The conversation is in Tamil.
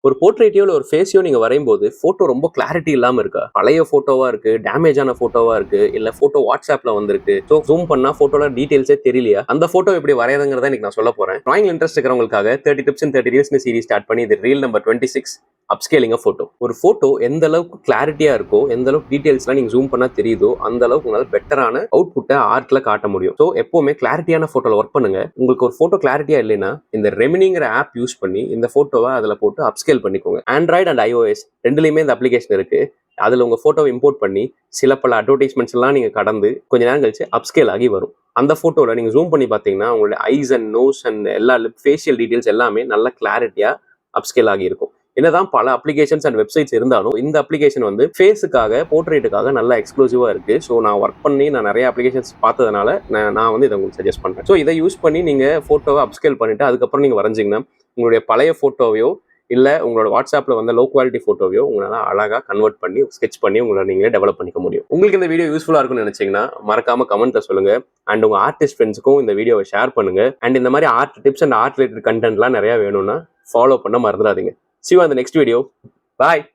ஒரு போர்ட்ரேட்டையோ இல்ல ஒரு ஃபேஸையோ நீங்க வரையும்போது ஃபோட்டோ ரொம்ப கிளாரிட்டி இல்லாம இருக்கா? பழைய ஃபோட்டோவா இருக்கு, டேமேஜ் ஆன ஃபோட்டோவா இருக்கு, இல்ல ஃபோட்டோ WhatsAppல வந்திருக்கு. ஸோ ஜூம் பண்ணா ஃபோட்டோல டீடைல்ஸே தெரியலையா? அந்த ஃபோட்டோ எப்படி வரையறதுங்கிறத இன்னைக்கு நான் சொல்லப் போறேன். டிராயிங்ல இன்ட்ரெஸ்ட் இருக்கிறவங்களுக்காக 30 டிப்ஸ் இன் 30 ரீல்ஸ்னு சீரிஸ் ஸ்டார்ட் பண்ணி இது reel number 26 upscaling a photo. ஒரு ஃபோட்டோ எந்த அளவுக்கு கிளாரிட்டியா இருக்கோ, எந்த அளவுக்கு டீடைல்ஸ்லாம் நீங்க ஜூம் பண்ணா தெரியுதோ, அந்த அளவுக்கு உங்களால பெட்டரான அவுட்புட்ட ஆர்ட்ல காட்ட முடியும். ஸோ எப்பவுமே கிளாரிட்டியான ஃபோட்டோல ஒர்க் பண்ணுங்க. உங்களுக்கு ஒரு ஃபோட்டோ கிளாரிட்டியா இல்லைன்னா இந்த ரெமினிங்கிற ஆப் யூஸ் பண்ணி இந்த ஃபோட்டோவை அதுல போட்டு அப்ஸ்கேல் பண்ணிக்கோங்க. ஆண்ட்ராய்டு அண்ட் iOS ரெண்டுலையுமே இந்த அப்ளிகேஷன் இருக்கு. அதுல உங்க போட்டோவை இம்போர்ட் பண்ணி சில பல அட்வர்டைஸ்மெண்ட்ஸ் எல்லாம் நீங்க கடந்து கொஞ்ச நேரம் கழிச்சு அப்ஸ்கேல் ஆகி வரும். அந்த போட்டோல நீங்க ஜூம் பண்ணி பாத்தீங்கன்னா உங்களுடைய ஐஸ் அண்ட் நோஸ் அண்ட் எல்லா ஃபேஷியல் டீடைல்ஸ் எல்லாமே நல்ல கிளாரிட்டியா அப்ஸ்கேல் ஆகி இருக்கும். என்னதான் பல அப்ளிகேஷன்ஸ் அண்ட் வெப்சைட்ஸ் இருந்தாலும் இந்த அப்ளிகேஷன் வந்து ஃபேஸுக்காக போர்ட்ரேட்டுக்காக நல்லா எக்ஸ்க்ளூசிவா இருக்கு. ஸோ நான் ஒர்க் பண்ணி நான் நிறைய அப்ளிகேஷன்ஸ் பார்த்ததுனால நான் வந்து இதை உங்களுக்கு சஜஸ்ட் பண்றேன். ஸோ இதை யூஸ் பண்ணி நீங்க போட்டோவை அப்ஸ்கேல் பண்ணிட்டு அதுக்கப்புறம் நீங்க வரைஞ்சிங்கன்னா உங்களுடைய பழைய போட்டோவையோ இல்ல உங்களோட வாட்ஸ்அப்ல வந்த லோ குவாலிட்டி போட்டோவையோ உங்களால அழகா கன்வெர்ட் பண்ணி ஸ்கெட்ச் பண்ணி உங்களை நீங்களே டெவலப் பண்ணிக்க முடியும். உங்களுக்கு இந்த வீடியோ யூஸ்ஃபுல்லா இருக்கும்னு நினைச்சீங்கன்னா மறக்காம கமெண்ட்ல சொல்லுங்க. அண்ட் உங்க ஆர்டிஸ்ட் ஃப்ரெண்ட்ஸுக்கும் இந்த வீடியோவை ஷேர் பண்ணுங்க. அண்ட் இந்த மாதிரி art tips and art related கண்டென்ட்லாம் நிறைய வேணும்னா ஃபாலோ பண்ண மறந்துடாதீங்க. See you on the next video. Bye.